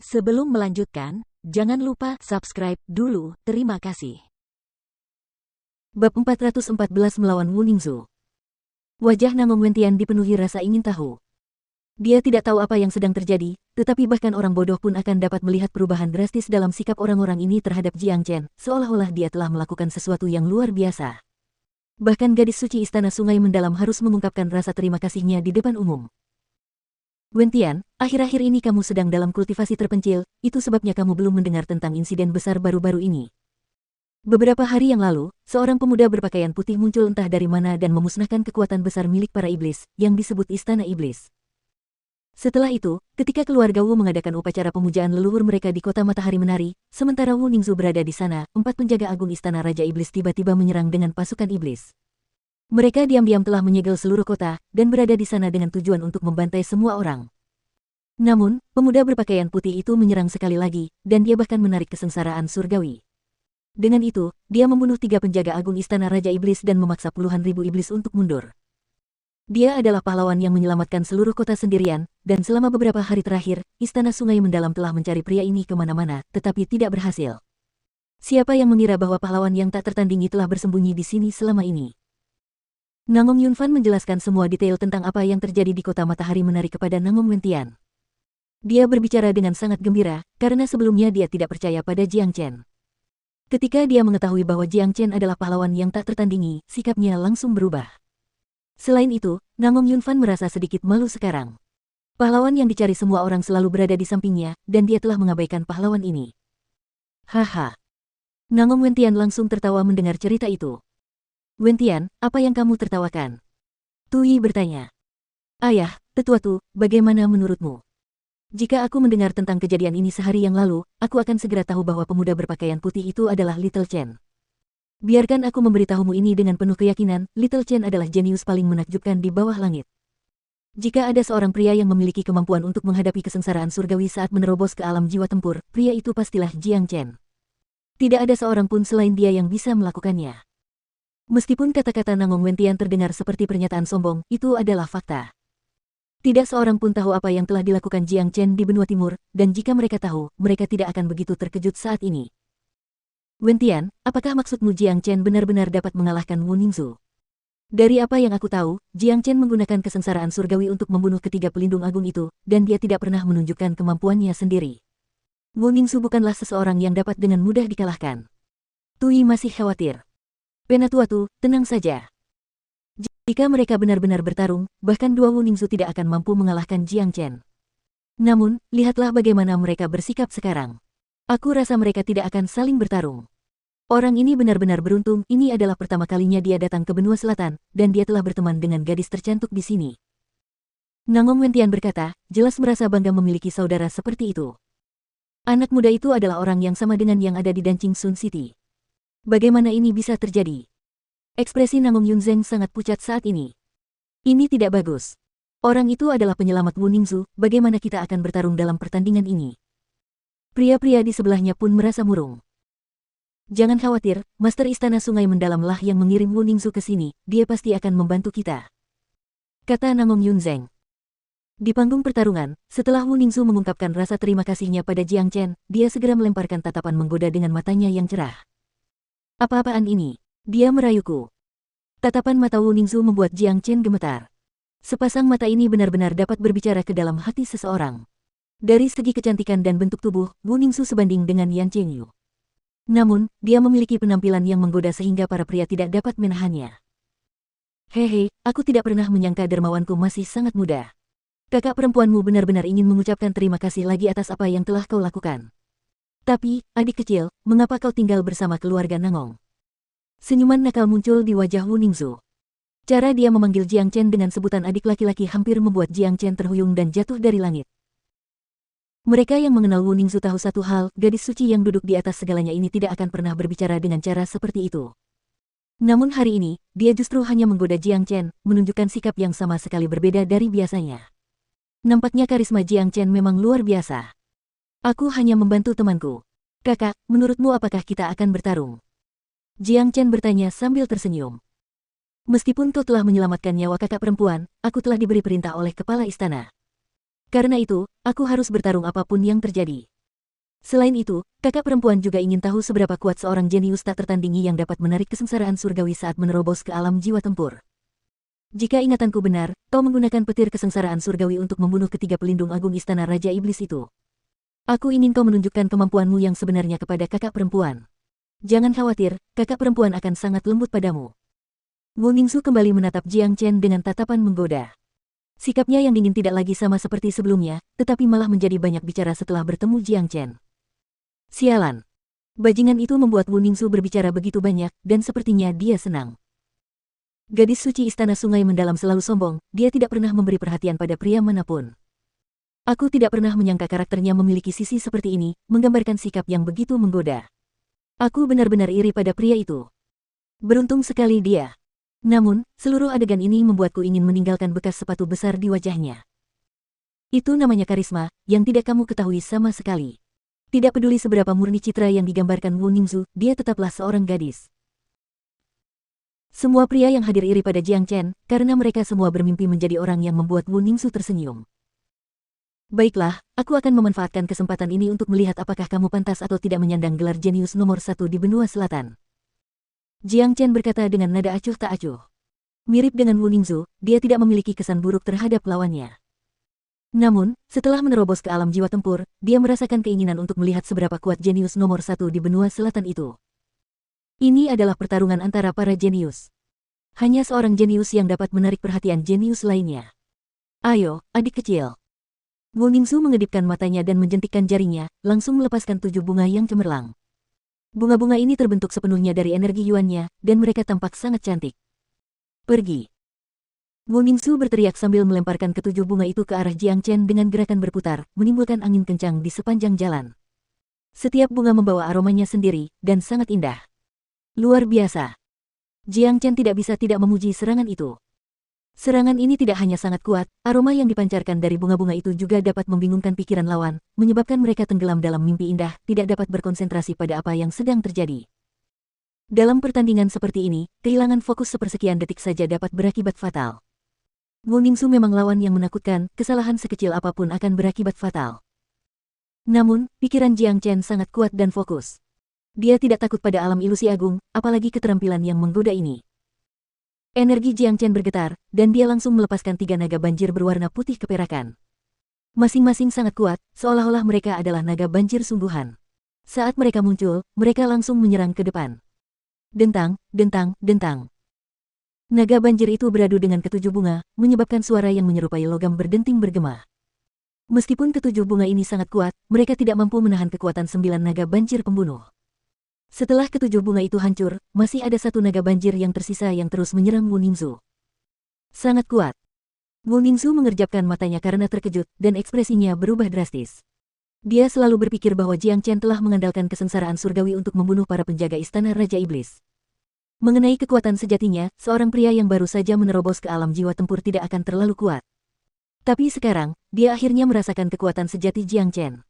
Sebelum melanjutkan, jangan lupa subscribe dulu, terima kasih. Bab 414 melawan Wu Ningzu. Wajah Namong Wentian dipenuhi rasa ingin tahu. Dia tidak tahu apa yang sedang terjadi, tetapi bahkan orang bodoh pun akan dapat melihat perubahan drastis dalam sikap orang-orang ini terhadap Jiang Chen, seolah-olah dia telah melakukan sesuatu yang luar biasa. Bahkan gadis suci Istana Sungai Mendalam harus mengungkapkan rasa terima kasihnya di depan umum. Wentian, akhir-akhir ini kamu sedang dalam kultivasi terpencil, itu sebabnya kamu belum mendengar tentang insiden besar baru-baru ini. Beberapa hari yang lalu, seorang pemuda berpakaian putih muncul entah dari mana dan memusnahkan kekuatan besar milik para iblis, yang disebut Istana Iblis. Setelah itu, ketika keluarga Wu mengadakan upacara pemujaan leluhur mereka di kota Matahari Menari, sementara Wu Ningzu berada di sana, 4 penjaga agung Istana Raja Iblis tiba-tiba menyerang dengan pasukan iblis. Mereka diam-diam telah menyegel seluruh kota, dan berada di sana dengan tujuan untuk membantai semua orang. Namun, pemuda berpakaian putih itu menyerang sekali lagi, dan dia bahkan menarik kesengsaraan surgawi. Dengan itu, dia membunuh 3 penjaga agung Istana Raja Iblis dan memaksa puluhan ribu iblis untuk mundur. Dia adalah pahlawan yang menyelamatkan seluruh kota sendirian, dan selama beberapa hari terakhir, Istana Sungai Mendalam telah mencari pria ini kemana-mana, tetapi tidak berhasil. Siapa yang mengira bahwa pahlawan yang tak tertandingi telah bersembunyi di sini selama ini? Namong Yunfan menjelaskan semua detail tentang apa yang terjadi di kota Matahari Menari kepada Namong Wentian. Dia berbicara dengan sangat gembira, karena sebelumnya dia tidak percaya pada Jiang Chen. Ketika dia mengetahui bahwa Jiang Chen adalah pahlawan yang tak tertandingi, sikapnya langsung berubah. Selain itu, Namong Yunfan merasa sedikit malu sekarang. Pahlawan yang dicari semua orang selalu berada di sampingnya, dan dia telah mengabaikan pahlawan ini. Haha. Namong Wentian langsung tertawa mendengar cerita itu. Wentian, apa yang kamu tertawakan? Tui bertanya. Ayah, tetuatu, bagaimana menurutmu? Jika aku mendengar tentang kejadian ini sehari yang lalu, aku akan segera tahu bahwa pemuda berpakaian putih itu adalah Little Chen. Biarkan aku memberitahumu ini dengan penuh keyakinan, Little Chen adalah jenius paling menakjubkan di bawah langit. Jika ada seorang pria yang memiliki kemampuan untuk menghadapi kesengsaraan surgawi saat menerobos ke alam jiwa tempur, pria itu pastilah Jiang Chen. Tidak ada seorang pun selain dia yang bisa melakukannya. Meskipun kata-kata Namong Wentian terdengar seperti pernyataan sombong, itu adalah fakta. Tidak seorang pun tahu apa yang telah dilakukan Jiang Chen di benua timur, dan jika mereka tahu, mereka tidak akan begitu terkejut saat ini. Wentian, apakah maksudmu Jiang Chen benar-benar dapat mengalahkan Wu Ningzu? Dari apa yang aku tahu, Jiang Chen menggunakan kesengsaraan surgawi untuk membunuh ketiga pelindung agung itu, dan dia tidak pernah menunjukkan kemampuannya sendiri. Wu Ningzu bukanlah seseorang yang dapat dengan mudah dikalahkan. Tui masih khawatir. Penatua-tu, tenang saja. Jika mereka benar-benar bertarung, bahkan 2 Wu Ningzu tidak akan mampu mengalahkan Jiang Chen. Namun, lihatlah bagaimana mereka bersikap sekarang. Aku rasa mereka tidak akan saling bertarung. Orang ini benar-benar beruntung, ini adalah pertama kalinya dia datang ke benua selatan, dan dia telah berteman dengan gadis tercantik di sini. Namong Wentian berkata, jelas merasa bangga memiliki saudara seperti itu. Anak muda itu adalah orang yang sama dengan yang ada di Danqing Sun City. Bagaimana ini bisa terjadi? Ekspresi Namong Yunzeng sangat pucat saat ini. Ini tidak bagus. Orang itu adalah penyelamat Wu Ningzu, bagaimana kita akan bertarung dalam pertandingan ini? Pria-pria di sebelahnya pun merasa murung. Jangan khawatir, Master Istana Sungai Mendalamlah yang mengirim Wu Ningzu ke sini, dia pasti akan membantu kita. Kata Namong Yunzeng. Di panggung pertarungan, setelah Wu Ningzu mengungkapkan rasa terima kasihnya pada Jiang Chen, dia segera melemparkan tatapan menggoda dengan matanya yang cerah. Apa-apaan ini? Dia merayuku. Tatapan mata Wu Ningzu membuat Jiang Chen gemetar. Sepasang mata ini benar-benar dapat berbicara ke dalam hati seseorang. Dari segi kecantikan dan bentuk tubuh, Wu Ningzu sebanding dengan Yan Chengyu. Namun, dia memiliki penampilan yang menggoda sehingga para pria tidak dapat menahannya. Hehe, aku tidak pernah menyangka dermawanku masih sangat muda. Kakak perempuanmu benar-benar ingin mengucapkan terima kasih lagi atas apa yang telah kau lakukan. Tapi, adik kecil, mengapa kau tinggal bersama keluarga Namong? Senyuman nakal muncul di wajah Wu Ningzu. Cara dia memanggil Jiang Chen dengan sebutan adik laki-laki hampir membuat Jiang Chen terhuyung dan jatuh dari langit. Mereka yang mengenal Wu Ningzu tahu satu hal, gadis suci yang duduk di atas segalanya ini tidak akan pernah berbicara dengan cara seperti itu. Namun hari ini, dia justru hanya menggoda Jiang Chen, menunjukkan sikap yang sama sekali berbeda dari biasanya. Nampaknya karisma Jiang Chen memang luar biasa. Aku hanya membantu temanku. Kakak, menurutmu apakah kita akan bertarung? Jiang Chen bertanya sambil tersenyum. Meskipun kau telah menyelamatkan nyawa kakak perempuan, aku telah diberi perintah oleh kepala istana. Karena itu, aku harus bertarung apapun yang terjadi. Selain itu, kakak perempuan juga ingin tahu seberapa kuat seorang jenius tak tertandingi yang dapat menarik kesengsaraan surgawi saat menerobos ke alam jiwa tempur. Jika ingatanku benar, kau menggunakan petir kesengsaraan surgawi untuk membunuh ketiga pelindung agung istana Raja Iblis itu. Aku ingin kau menunjukkan kemampuanmu yang sebenarnya kepada kakak perempuan. Jangan khawatir, kakak perempuan akan sangat lembut padamu. Wu Ningxu kembali menatap Jiang Chen dengan tatapan menggoda. Sikapnya yang dingin tidak lagi sama seperti sebelumnya, tetapi malah menjadi banyak bicara setelah bertemu Jiang Chen. Sialan. Bajingan itu membuat Wu Ningxu berbicara begitu banyak, dan sepertinya dia senang. Gadis suci istana sungai mendalam selalu sombong, dia tidak pernah memberi perhatian pada pria manapun. Aku tidak pernah menyangka karakternya memiliki sisi seperti ini, menggambarkan sikap yang begitu menggoda. Aku benar-benar iri pada pria itu. Beruntung sekali dia. Namun, seluruh adegan ini membuatku ingin meninggalkan bekas sepatu besar di wajahnya. Itu namanya karisma, yang tidak kamu ketahui sama sekali. Tidak peduli seberapa murni citra yang digambarkan Wu Ningxu, dia tetaplah seorang gadis. Semua pria yang hadir iri pada Jiang Chen, karena mereka semua bermimpi menjadi orang yang membuat Wu Ningxu tersenyum. Baiklah, aku akan memanfaatkan kesempatan ini untuk melihat apakah kamu pantas atau tidak menyandang gelar jenius nomor 1 di benua selatan. Jiang Chen berkata dengan nada acuh tak acuh. Mirip dengan Wu Ningxu, dia tidak memiliki kesan buruk terhadap lawannya. Namun, setelah menerobos ke alam jiwa tempur, dia merasakan keinginan untuk melihat seberapa kuat jenius nomor 1 di benua selatan itu. Ini adalah pertarungan antara para jenius. Hanya seorang jenius yang dapat menarik perhatian jenius lainnya. Ayo, adik kecil. Wu Ningxu mengedipkan matanya dan menjentikkan jarinya, langsung melepaskan 7 bunga yang cemerlang. Bunga-bunga ini terbentuk sepenuhnya dari energi yuannya, dan mereka tampak sangat cantik. Pergi. Wu Ningxu berteriak sambil melemparkan ketujuh bunga itu ke arah Jiang Chen dengan gerakan berputar, menimbulkan angin kencang di sepanjang jalan. Setiap bunga membawa aromanya sendiri, dan sangat indah. Luar biasa. Jiang Chen tidak bisa tidak memuji serangan itu. Serangan ini tidak hanya sangat kuat, aroma yang dipancarkan dari bunga-bunga itu juga dapat membingungkan pikiran lawan, menyebabkan mereka tenggelam dalam mimpi indah, tidak dapat berkonsentrasi pada apa yang sedang terjadi. Dalam pertandingan seperti ini, kehilangan fokus sepersekian detik saja dapat berakibat fatal. Wu Ningxu memang lawan yang menakutkan, kesalahan sekecil apapun akan berakibat fatal. Namun, pikiran Jiang Chen sangat kuat dan fokus. Dia tidak takut pada alam ilusi agung, apalagi keterampilan yang menggoda ini. Energi Jiang Chen bergetar, dan dia langsung melepaskan 3 naga banjir berwarna putih keperakan. Masing-masing sangat kuat, seolah-olah mereka adalah naga banjir sungguhan. Saat mereka muncul, mereka langsung menyerang ke depan. Dentang, dentang, dentang. Naga banjir itu beradu dengan ketujuh bunga, menyebabkan suara yang menyerupai logam berdenting bergema. Meskipun ketujuh bunga ini sangat kuat, mereka tidak mampu menahan kekuatan 9 naga banjir pembunuh. Setelah ketujuh bunga itu hancur, masih ada 1 naga banjir yang tersisa yang terus menyerang Wu Ningxu. Sangat kuat. Wu Ningxu mengerjapkan matanya karena terkejut, dan ekspresinya berubah drastis. Dia selalu berpikir bahwa Jiang Chen telah mengandalkan kesengsaraan surgawi untuk membunuh para penjaga istana Raja Iblis. Mengenai kekuatan sejatinya, seorang pria yang baru saja menerobos ke alam jiwa tempur tidak akan terlalu kuat. Tapi sekarang, dia akhirnya merasakan kekuatan sejati Jiang Chen.